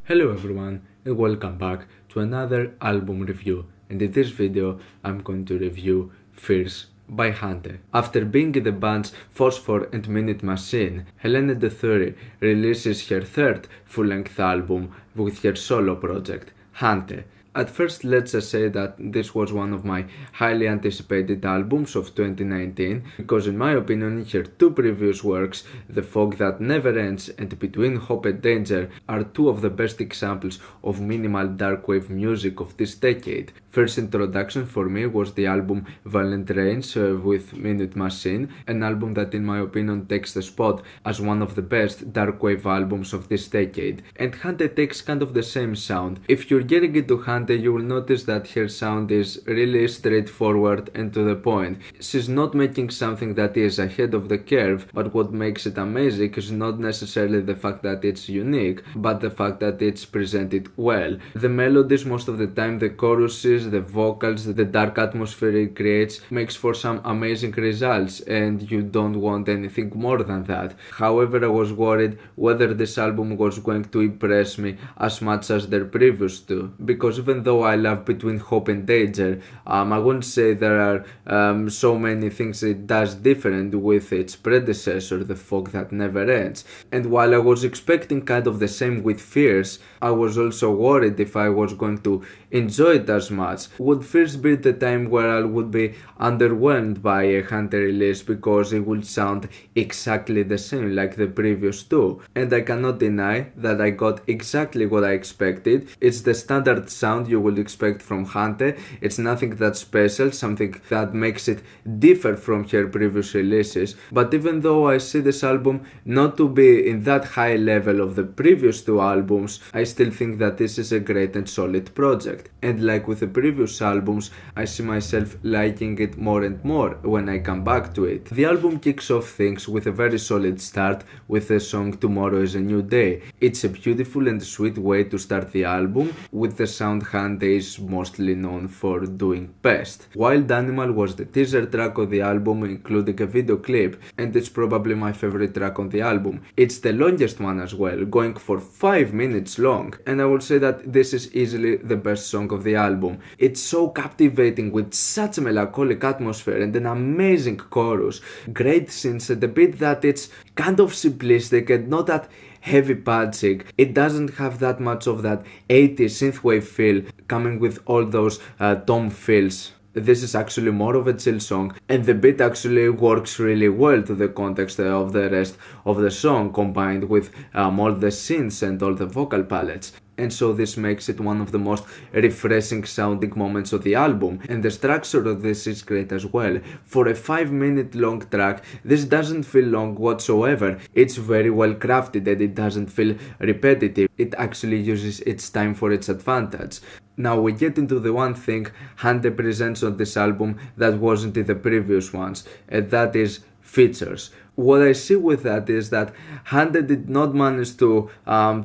Hello everyone and welcome back to another album review, and in this video I'm going to review Fierce by Hante. After being in the bands Phosphor and Minute Machine, Helene de Thury releases her third full-length album with her solo project, Hante. At first, let's just say that this was one of my highly anticipated albums of 2019, because in my opinion her two previous works, The Fog That Never Ends and Between Hope and Danger, are two of the best examples of minimal darkwave music of this decade. First introduction for me was the album Violent Rains with Minute Machine, an album that in my opinion takes the spot as one of the best darkwave albums of this decade. And Hante takes kind of the same sound. If you're getting into Hante, you will notice that her sound is really straightforward and to the point. She's not making something that is ahead of the curve, but what makes it amazing is not necessarily the fact that it's unique, but the fact that it's presented well. The melodies, most of the time, the choruses, the vocals, the dark atmosphere it creates makes for some amazing results, and you don't want anything more than that. However, I was worried whether this album was going to impress me as much as their previous two, because even though I love Between Hope and Danger, I wouldn't say there are so many things it does different with its predecessor, The Fog That Never Ends. And while I was expecting kind of the same with Fierce, I was also worried if I was going to enjoy it as much. Would Fierce be the time where I would be underwhelmed by a Hante release because it would sound exactly the same like the previous two? And I cannot deny that I got exactly what I expected. It's the standard sound you would expect from Hante. It's nothing that special, something that makes it differ from her previous releases. But even though I see this album not to be in that high level of the previous two albums, I still think that this is a great and solid project. And like with the previous albums, I see myself liking it more and more when I come back to it. The album kicks off things with a very solid start with the song Tomorrow Is a New Day. It's a beautiful and sweet way to start the album, with the sound Hante is mostly known for doing best. Wild Animal was the teaser track of the album, including a video clip, and it's probably my favorite track on the album. It's the longest one as well, going for 5 minutes long, and I would say that this is easily the best song of the album. It's so captivating with such a melancholic atmosphere and an amazing chorus, great synths, and a bit that it's kind of simplistic and not that heavy punching. It doesn't have that much of that 80s synthwave feel coming with all those tom fills. This is actually more of a chill song, and the beat actually works really well to the context of the rest of the song, combined with all the synths and all the vocal palettes. And so this makes it one of the most refreshing sounding moments of the album, and the structure of this is great as well. For a 5-minute long track, this doesn't feel long whatsoever. It's very well crafted and it doesn't feel repetitive. It actually uses its time for its advantage. Now we get into the one thing Hante presents on this album that wasn't in the previous ones, and that is features. What I see with that is that Hante did not manage to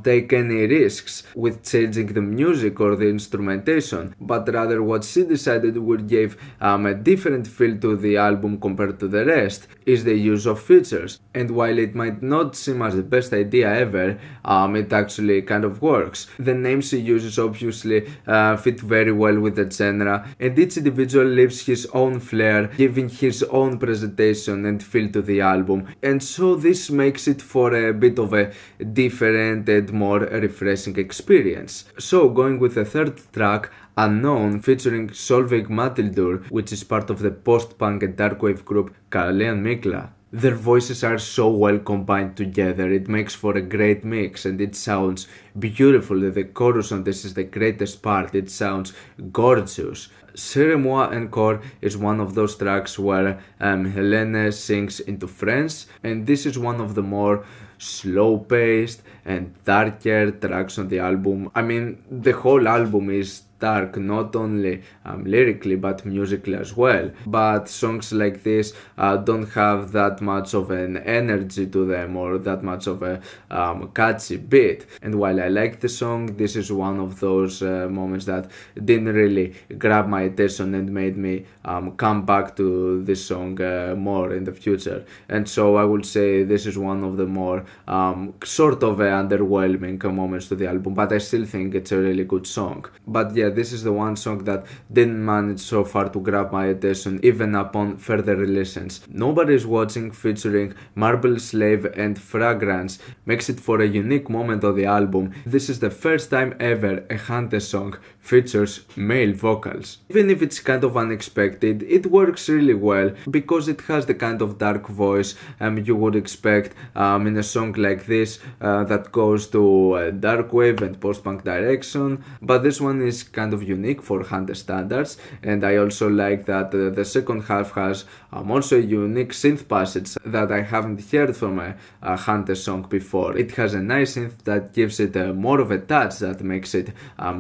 take any risks with changing the music or the instrumentation, but rather what she decided would give a different feel to the album compared to the rest is the use of features. And while it might not seem as the best idea ever, it actually kind of works. The names she uses obviously fit very well with the genre, and each individual leaves his own flair, giving his own presentation and feel to the album. And so this makes it for a bit of a different and more refreshing experience. So going with the third track, Unknown, featuring Sólveig Matthildur, which is part of the post-punk and darkwave group Kali and Mikla. Their voices are so well combined together, it makes for a great mix and it sounds beautiful. The chorus on this is the greatest part, it sounds gorgeous. Serre-moi Encore is one of those tracks where Helene sings into French, and this is one of the more slow-paced and darker tracks on the album. I mean, the whole album is dark, not only lyrically but musically as well. But songs like this don't have that much of an energy to them or that much of a catchy beat. And while I like the song, this is one of those moments that didn't really grab my attention and made me come back to this song more in the future. And so I would say this is one of the more sort of underwhelming moments to the album, but I still think it's a really good song. But yeah, this is the one song that didn't manage so far to grab my attention even upon further listens. Nobody's Watching featuring Marble Slave and Fragrance makes it for a unique moment on the album. This is the first time ever a Hante song features male vocals. Even if it's kind of unexpected, it works really well because it has the kind of dark voice you would expect in a song like this that goes to dark wave and post-punk direction, but this one is kind of unique for Hante standards. And I also like that the second half has also a unique synth passage that I haven't heard from a Hante song before. It has a nice synth that gives it more of a touch that makes it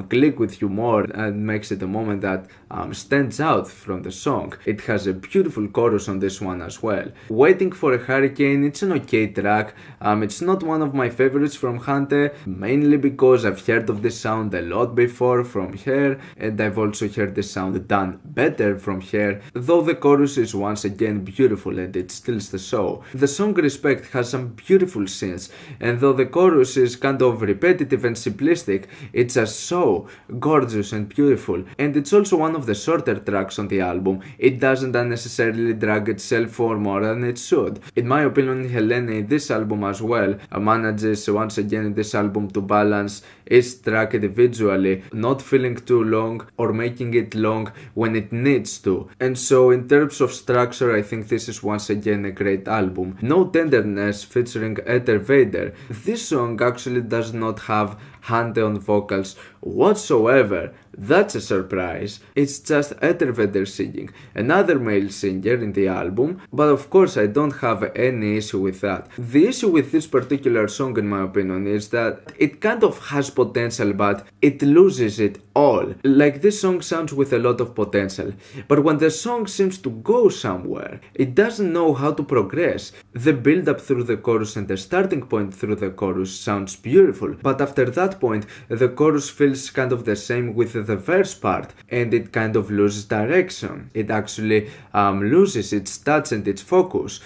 click with you more and makes it a moment that stands out from the song. It has a beautiful chorus on this one as well. Waiting for a Hurricane, it's an okay track. It's not one of my favorites from Hante, mainly because I've heard of this sound a lot before from her, and I've also heard this sound done better from her, though the chorus is once again beautiful and it steals the show. The song Respect has some beautiful synths, and though the chorus is kind of repetitive and simplistic, it's just so gorgeous and beautiful. And it's also one of the shorter tracks on the album. It doesn't unnecessarily drag itself for more than it should. In my opinion, Helene in this album as well manages once again in this album to balance each track individually, not feeling too long or making it long when it needs to. And so in terms of structure, I think this is once again a great album. No Tenderness featuring Ætervader. This song actually does not have Hante on vocals whatsoever. That's a surprise. It's just Ætervader singing, another male singer in the album, but of course I don't have any issue with that. The issue with this particular song in my opinion is that it kind of has potential but it loses it all. Like, this song sounds with a lot of potential, but when the song seems to go somewhere, it doesn't know how to progress. The build up through the chorus and the starting point through the chorus sounds beautiful, but after that point the chorus feels kind of the same with the verse part and it kind of loses direction. It actually loses its touch and its focus.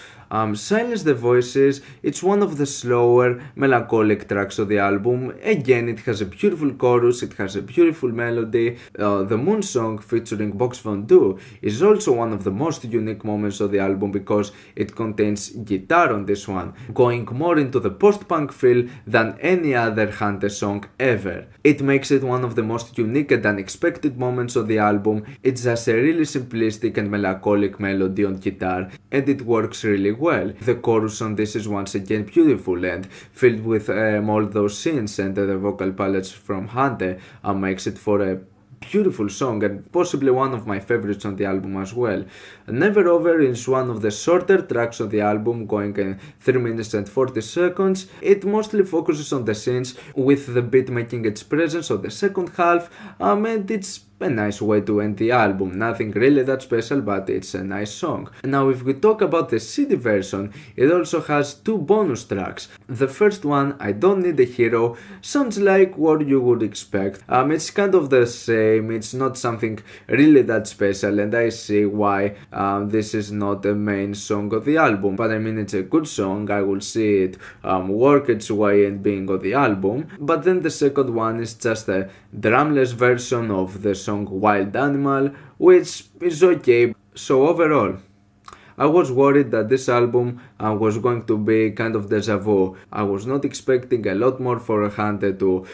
Silence the Voices, it's one of the slower, melancholic tracks of the album. Again, it has a beautiful chorus, it has a beautiful melody. The Moon song featuring Box Von Du is also one of the most unique moments of the album because it contains guitar on this one, going more into the post-punk feel than any other Hante song ever. It makes it one of the most unique and unexpected moments of the album. It's just a really simplistic and melancholic melody on guitar, and it works really well. The chorus on this is once again beautiful and filled with all those synths, and the vocal palettes from Hante makes it for a beautiful song and possibly one of my favorites on the album as well. Never Over is one of the shorter tracks on the album, going in 3 minutes and 40 seconds. It mostly focuses on the synths, with the beat making its presence on the second half, and it's a nice way to end the album. Nothing really that special, but it's a nice song. Now, if we talk about the CD version, it also has 2 bonus tracks. The first one, I Don't Need a Hero, sounds like what you would expect. It's kind of the same, it's not something really that special, and I see why this is not the main song of the album. But I mean, it's a good song, I will see it work its way in being on the album. But then the second one is just a drumless version of the song Wild Animal, which is okay. So overall, I was worried that this album was going to be kind of deja vu. I was not expecting a lot more for Hante to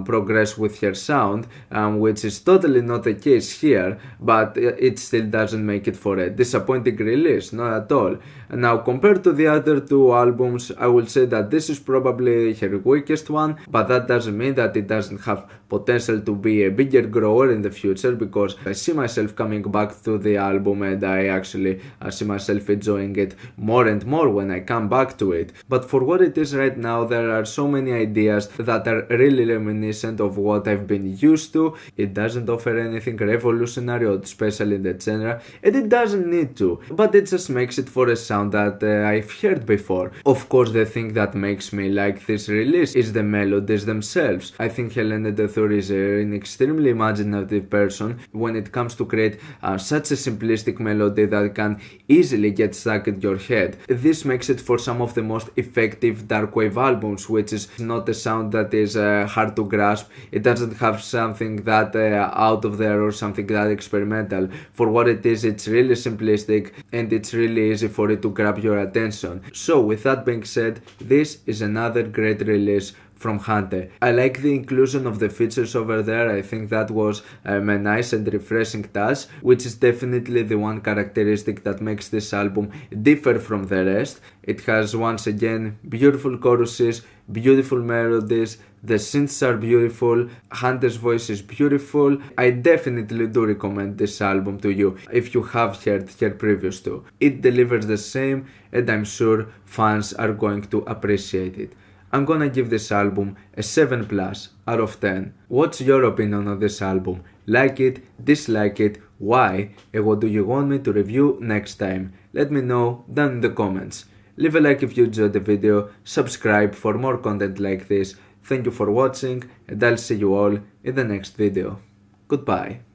progress with her sound, which is totally not the case here, but it still doesn't make it for a disappointing release, not at all. Now, compared to the other 2 albums, I will say that this is probably her weakest one, but that doesn't mean that it doesn't have potential to be a bigger grower in the future, because I see myself coming back to the album and I actually see myself enjoying it more and more when I come back to it. But for what it is right now, there are so many ideas that are really reminiscent of what I've been used to. It doesn't offer anything revolutionary or special in the genre, and it doesn't need to, but it just makes it for a sound that I've heard before. Of course, the thing that makes me like this release is the melodies themselves. I think Helene de Thur is an extremely imaginative person when it comes to create such a simplistic melody that can easily get stuck in your head. This makes it for some of the most effective darkwave albums, which is not a sound that is hard to grasp. It doesn't have something that out of there or something that experimental. For what it is, it's really simplistic and it's really easy for it to grab your attention. So with that being said, this is another great release from Hante. I like the inclusion of the features over there. I think that was a nice and refreshing touch, which is definitely the one characteristic that makes this album differ from the rest. It has once again beautiful choruses, beautiful melodies, the synths are beautiful, Hante's voice is beautiful. I definitely do recommend this album to you if you have heard her previous two. It delivers the same, and I'm sure fans are going to appreciate it. I'm gonna give this album a 7+ out of 10. What's your opinion on this album? Like it, dislike it, why, and what do you want me to review next time? Let me know down in the comments. Leave a like if you enjoyed the video, subscribe for more content like this. Thank you for watching, and I'll see you all in the next video. Goodbye.